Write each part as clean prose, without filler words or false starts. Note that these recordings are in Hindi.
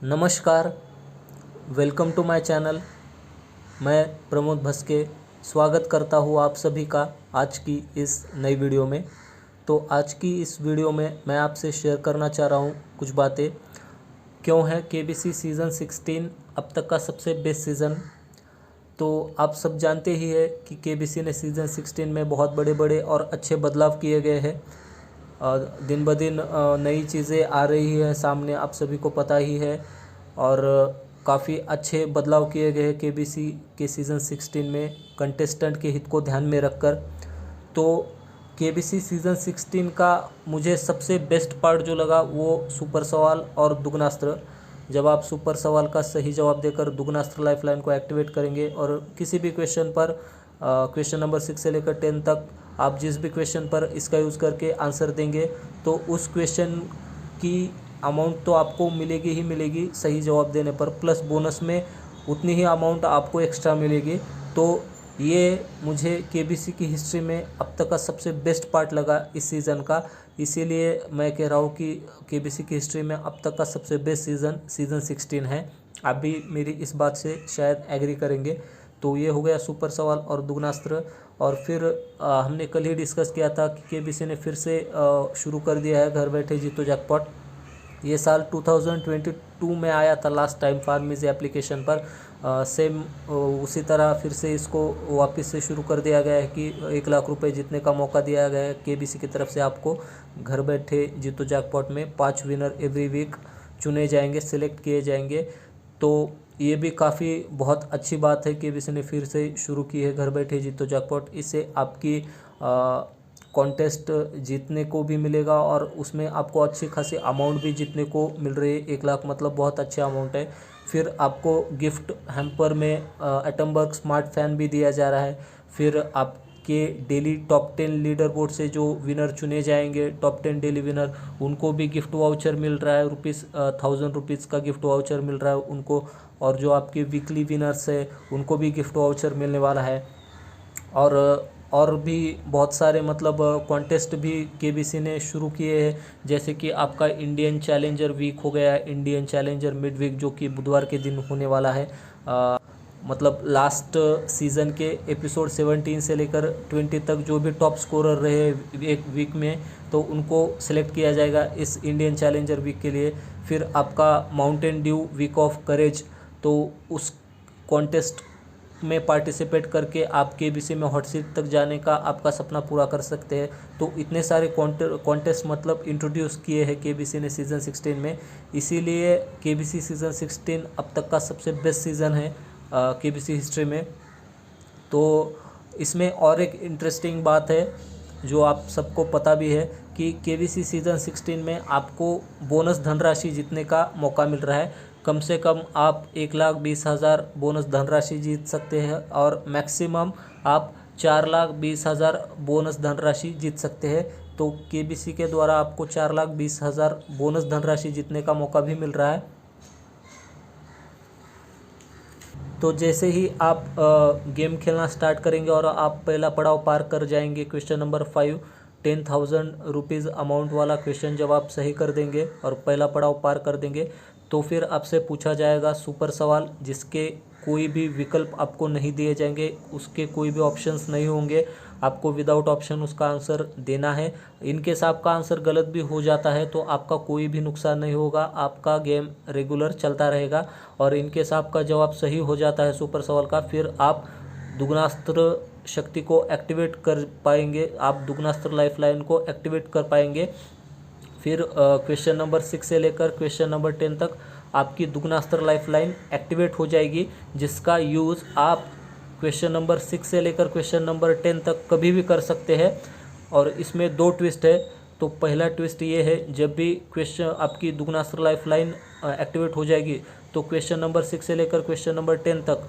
नमस्कार, वेलकम टू माय चैनल। मैं प्रमोद भस्के स्वागत करता हूँ आप सभी का आज की इस नई वीडियो में। तो आज की इस वीडियो में मैं आपसे शेयर करना चाह रहा हूँ कुछ बातें। क्यों है केबीसी सीज़न 16 अब तक का सबसे बेस्ट सीज़न। तो आप सब जानते ही है कि केबीसी ने सीज़न 16 में बहुत बड़े बड़े और अच्छे बदलाव किए गए हैं। दिन ब दिन नई चीज़ें आ रही है सामने, आप सभी को पता ही है। और काफ़ी अच्छे बदलाव किए गए हैं केबीसी के सीज़न 16 में कंटेस्टेंट के हित को ध्यान में रखकर। तो केबीसी सीज़न 16 का मुझे सबसे बेस्ट पार्ट जो लगा वो सुपर सवाल और दुगनास्त्र। जब आप सुपर सवाल का सही जवाब देकर दुगनास्त्र लाइफलाइन को एक्टिवेट करेंगे और किसी भी क्वेश्चन पर क्वेश्चन नंबर 6 से लेकर 10 तक आप जिस भी क्वेश्चन पर इसका यूज़ करके आंसर देंगे तो उस क्वेश्चन की अमाउंट तो आपको मिलेगी ही मिलेगी सही जवाब देने पर, प्लस बोनस में उतनी ही अमाउंट आपको एक्स्ट्रा मिलेगी। तो ये मुझे केबीसी की हिस्ट्री में अब तक का सबसे बेस्ट पार्ट लगा इस सीज़न का। इसीलिए मैं कह रहा हूँ कि केबीसी की हिस्ट्री में अब तक का सबसे बेस्ट सीज़न 16 है। आप भी मेरी इस बात से शायद एग्री करेंगे। तो ये हो गया सुपर सवाल और दुगनास्त्र। और फिर हमने कल ही डिस्कस किया था कि केबीसी ने फिर से शुरू कर दिया है घर बैठे जीतो जैकपॉट। ये साल 2022 में आया था लास्ट टाइम फार्मिज़ एप्लीकेशन पर। सेम उसी तरह फिर से इसको वापस से शुरू कर दिया गया है कि 1 लाख रुपए जीतने का मौका दिया गया है केबीसी की तरफ से। आपको घर बैठे जीतो जैकपॉट में 5 विनर एवरी वीक चुने जाएंगे, सिलेक्ट किए जाएंगे। तो ये भी काफ़ी बहुत अच्छी बात है केबीसी ने फिर से शुरू की है घर बैठे जीतो जैकपॉट। इससे आपकी कॉन्टेस्ट जीतने को भी मिलेगा और उसमें आपको अच्छी खासी अमाउंट भी जीतने को मिल रही है। 1 लाख मतलब बहुत अच्छी अमाउंट है। फिर आपको गिफ्ट हैम्पर में एटमबर्ग स्मार्ट फैन भी दिया जा रहा है। फिर आपके डेली टॉप 10 लीडर बोर्ड से जो विनर चुने जाएंगे, टॉप 10 डेली विनर, उनको भी गिफ्ट वाउचर मिल रहा है। 1000 रुपीज़ का गिफ्ट वाउचर मिल रहा है उनको। और जो आपके वीकली विनर्स है उनको भी गिफ्ट वाउचर मिलने वाला है। और भी बहुत सारे मतलब कॉन्टेस्ट भी केबीसी ने शुरू किए हैं। जैसे कि आपका इंडियन चैलेंजर वीक हो गया, इंडियन चैलेंजर मिड वीक जो कि बुधवार के दिन होने वाला है। मतलब लास्ट सीज़न के एपिसोड 17 से लेकर 20 तक जो भी टॉप स्कोरर रहे एक वीक में, तो उनको सिलेक्ट किया जाएगा इस इंडियन चैलेंजर वीक के लिए। फिर आपका Mountain Dew week of courage, तो उस कॉन्टेस्ट में पार्टिसिपेट करके आप केबीसी में हॉट सीट तक जाने का आपका सपना पूरा कर सकते हैं। तो इतने सारे कॉन्टेस्ट मतलब इंट्रोड्यूस किए हैं केबीसी ने सीज़न 16 में। इसीलिए केबीसी सीज़न 16 अब तक का सबसे बेस्ट सीज़न है केबीसी हिस्ट्री में। तो इसमें और एक इंटरेस्टिंग बात है जो आप सबको पता भी है कि केबीसी सीज़न 16 में आपको बोनस धनराशि जीतने का मौका मिल रहा है। कम से कम आप 1,20,000 बोनस धनराशि जीत सकते हैं और मैक्सिमम आप 4,20,000 बोनस धनराशि जीत सकते हैं। तो केबीसी के द्वारा आपको 4,20,000 बोनस धनराशि जीतने का मौका भी मिल रहा है। तो जैसे ही आप गेम खेलना स्टार्ट करेंगे और आप पहला पड़ाव पार कर जाएंगे, क्वेश्चन नंबर 5 10,000 रुपीज़ अमाउंट वाला क्वेश्चन जब आप सही कर देंगे और पहला पड़ाव पार कर देंगे, तो फिर आपसे पूछा जाएगा सुपर सवाल, जिसके कोई भी विकल्प आपको नहीं दिए जाएंगे, उसके कोई भी ऑप्शंस नहीं होंगे। आपको विदाउट ऑप्शन उसका आंसर देना है। इनकेस आपका आंसर गलत भी हो जाता है तो आपका कोई भी नुकसान नहीं होगा, आपका गेम रेगुलर चलता रहेगा। और इनकेस आपका जवाब सही हो जाता है सुपर सवाल का, फिर आप दुगनास्त्र शक्ति को एक्टिवेट कर पाएंगे, आप दुगनास्त्र लाइफलाइन को एक्टिवेट कर पाएंगे। फिर क्वेश्चन नंबर 6 से लेकर क्वेश्चन नंबर 10 तक आपकी दुगनास्त्र लाइफलाइन एक्टिवेट हो जाएगी, जिसका यूज़ आप क्वेश्चन नंबर 6 से लेकर क्वेश्चन नंबर 10 तक कभी भी कर सकते हैं। और इसमें 2 ट्विस्ट है। तो पहला ट्विस्ट ये है, जब भी क्वेश्चन आपकी दुगनास्त्र लाइफलाइन एक्टिवेट हो जाएगी तो क्वेश्चन नंबर 6 से लेकर क्वेश्चन नंबर 10 तक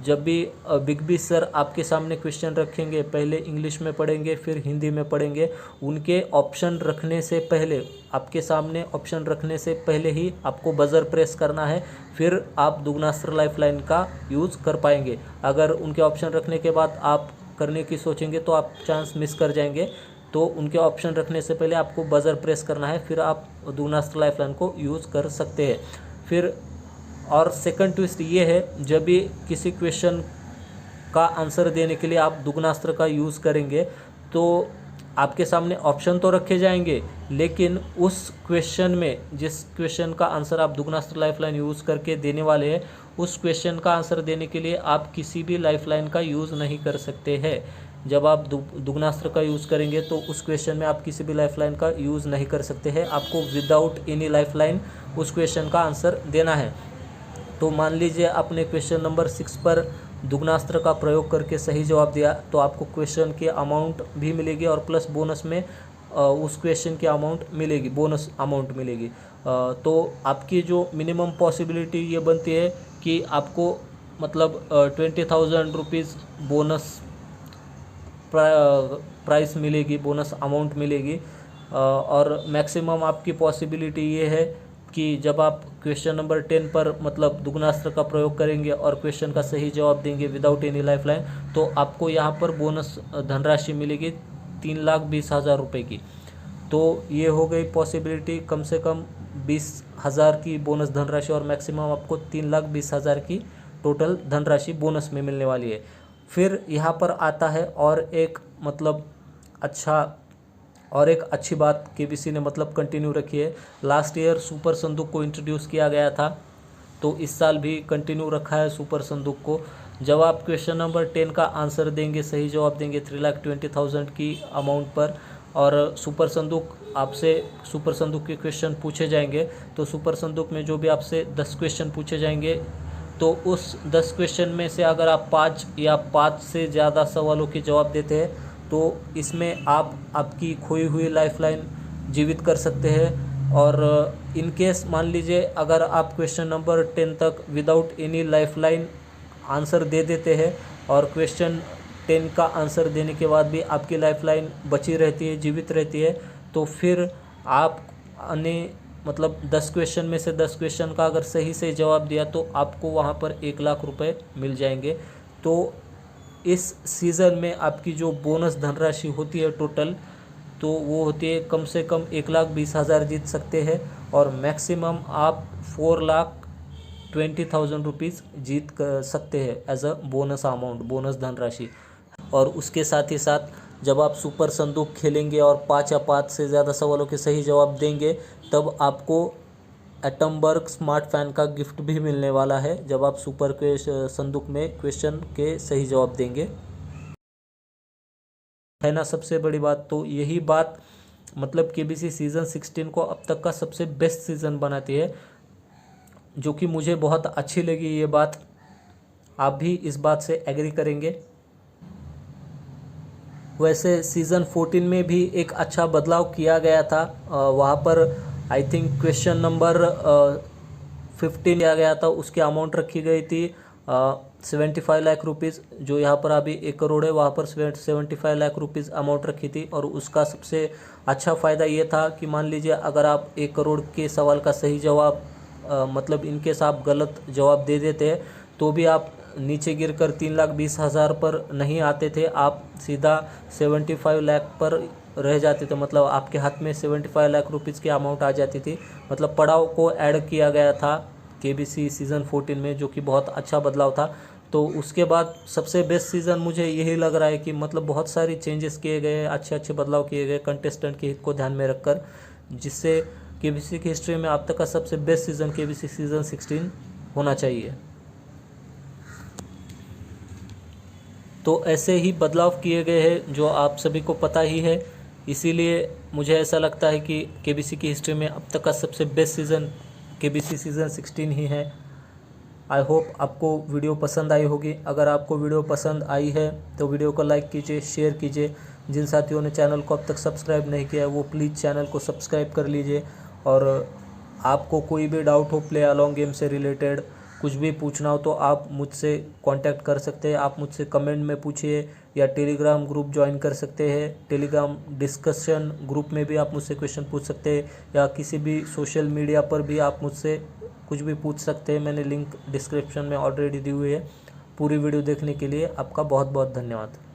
जब भी बिग बी सर आपके सामने क्वेश्चन रखेंगे, पहले इंग्लिश में पढ़ेंगे फिर हिंदी में पढ़ेंगे, उनके ऑप्शन रखने से पहले, आपके सामने ऑप्शन रखने से पहले ही आपको बज़र प्रेस करना है, फिर आप दुगनास्त्र लाइफलाइन का यूज़ कर पाएंगे। अगर उनके ऑप्शन रखने के बाद आप करने की सोचेंगे तो आप चांस मिस कर जाएंगे। तो उनके ऑप्शन रखने से पहले आपको बज़र प्रेस करना है, फिर आप दुगनास्त्र लाइफलाइन को यूज़ कर सकते हैं। फिर और सेकंड ट्विस्ट ये है, जब भी किसी क्वेश्चन का आंसर देने के लिए आप दुगनास्त्र का यूज़ करेंगे तो आपके सामने ऑप्शन तो रखे जाएंगे, लेकिन उस क्वेश्चन में जिस क्वेश्चन का आंसर आप दुगनास्त्र लाइफलाइन यूज़ करके देने वाले हैं, उस क्वेश्चन का आंसर देने के लिए आप किसी भी लाइफलाइन का यूज़ नहीं कर सकते हैं। जब आप दुगनास्त्र का यूज़ करेंगे तो उस क्वेश्चन में आप किसी भी लाइफलाइन का यूज़ नहीं कर सकते हैं। आपको विदाउट एनी लाइफलाइन उस क्वेश्चन का आंसर देना है। तो मान लीजिए आपने क्वेश्चन नंबर 6 पर दुगनास्त्र का प्रयोग करके सही जवाब दिया, तो आपको क्वेश्चन की अमाउंट भी मिलेगी और प्लस बोनस में उस क्वेश्चन की अमाउंट मिलेगी, बोनस अमाउंट मिलेगी। तो आपकी जो मिनिमम पॉसिबिलिटी ये बनती है कि आपको मतलब 20,000 रुपीज़ बोनस प्राइस मिलेगी, बोनस अमाउंट मिलेगी। और मैक्सिमम आपकी पॉसिबिलिटी ये है कि जब आप क्वेश्चन नंबर 10 पर मतलब दुगनास्त्र का प्रयोग करेंगे और क्वेश्चन का सही जवाब देंगे विदाउट एनी लाइफलाइन, तो आपको यहाँ पर बोनस धनराशि मिलेगी 3,20,000 रुपये की। तो ये हो गई पॉसिबिलिटी, कम से कम 20,000 की बोनस धनराशि और मैक्सिमम आपको 3,20,000 की टोटल धनराशि बोनस में मिलने वाली है। फिर यहाँ पर आता है और एक अच्छी बात केबीसी ने मतलब कंटिन्यू रखी है। लास्ट ईयर सुपर संदूक को इंट्रोड्यूस किया गया था, तो इस साल भी कंटिन्यू रखा है सुपर संदूक को। जब आप क्वेश्चन नंबर 10 का आंसर देंगे, सही जवाब देंगे 3,20,000 की अमाउंट पर, और सुपर संदूक के क्वेश्चन पूछे जाएंगे, तो सुपर संदूक में जो भी आपसे 10 क्वेश्चन पूछे जाएंगे, तो उस 10 क्वेश्चन में से अगर आप 5 या 5 से ज़्यादा सवालों के जवाब देते हैं, तो इसमें आप आपकी खोई हुई लाइफलाइन जीवित कर सकते हैं। और इन केस मान लीजिए अगर आप क्वेश्चन नंबर 10 तक विदाउट एनी लाइफलाइन आंसर दे देते हैं और क्वेश्चन 10 का आंसर देने के बाद भी आपकी लाइफलाइन बची रहती है, जीवित रहती है, तो फिर आप मतलब 10 क्वेश्चन में से 10 क्वेश्चन का अगर सही से जवाब दिया तो आपको वहाँ पर 1,00,000 रुपये मिल जाएंगे। तो इस सीज़न में आपकी जो बोनस धनराशि होती है टोटल, तो वो होती है कम से कम 1,20,000 जीत सकते हैं और मैक्सिमम आप 4,20,000 रुपीज़ जीत कर सकते हैं as a bonus amount, bonus धनराशि। और उसके साथ ही साथ जब आप सुपर संदूक खेलेंगे और 5 या 5 से ज़्यादा सवालों के सही जवाब देंगे, तब आपको एटमबर्ग स्मार्ट फैन का गिफ्ट भी मिलने वाला है, जब आप सुपर के संदूक में क्वेश्चन के सही जवाब देंगे, है ना। सबसे बड़ी बात तो यही बात मतलब केबीसी सीज़न 16 को अब तक का सबसे बेस्ट सीज़न बनाती है, जो कि मुझे बहुत अच्छी लगी ये बात। आप भी इस बात से एग्री करेंगे। वैसे सीज़न 14 में भी एक अच्छा बदलाव किया गया था। वहाँ पर आई थिंक क्वेश्चन नंबर 15 दिया गया था, उसकी अमाउंट रखी गई थी 75 लाख रुपीज़। जो यहाँ पर अभी 1 करोड़ है, वहाँ पर 75 लाख रुपीज़ अमाउंट रखी थी। और उसका सबसे अच्छा फ़ायदा ये था कि मान लीजिए अगर आप 1 करोड़ के सवाल का सही जवाब मतलब इनकेस आप गलत जवाब दे देते हैं, तो भी आप नीचे गिरकर 3,20,000 पर नहीं आते थे, आप सीधा 75 लाख पर रह जाते थे। मतलब आपके हाथ में 75 लाख रुपीज़ की अमाउंट आ जाती थी। मतलब पड़ाव को ऐड किया गया था केबीसी सीज़न 14 में, जो कि बहुत अच्छा बदलाव था। तो उसके बाद सबसे बेस्ट सीज़न मुझे यही लग रहा है कि मतलब बहुत सारी चेंजेस किए गए, अच्छे बदलाव किए गए कंटेस्टेंट के हित को ध्यान में रखकर, जिससे केबीसी की हिस्ट्री में अब तक का सबसे बेस्ट सीज़न केबीसी सीज़न 16 होना चाहिए। तो ऐसे ही बदलाव किए गए हैं जो आप सभी को पता ही है, इसीलिए मुझे ऐसा लगता है कि केबीसी की हिस्ट्री में अब तक का सबसे बेस्ट सीज़न केबीसी सीज़न 16 ही है। आई होप आपको वीडियो पसंद आई होगी। अगर आपको वीडियो पसंद आई है तो वीडियो को लाइक कीजिए, शेयर कीजिए। जिन साथियों ने चैनल को अब तक सब्सक्राइब नहीं किया है वो प्लीज़ चैनल को सब्सक्राइब कर लीजिए। और आपको कोई भी डाउट हो प्ले अलॉन्ग गेम से रिलेटेड, कुछ भी पूछना हो तो आप मुझसे कांटेक्ट कर सकते हैं। आप मुझसे कमेंट में पूछिए या टेलीग्राम ग्रुप ज्वाइन कर सकते हैं। टेलीग्राम डिस्कशन ग्रुप में भी आप मुझसे क्वेश्चन पूछ सकते हैं, या किसी भी सोशल मीडिया पर भी आप मुझसे कुछ भी पूछ सकते हैं। मैंने लिंक डिस्क्रिप्शन में ऑलरेडी दी हुई है। पूरी वीडियो देखने के लिए आपका बहुत बहुत धन्यवाद।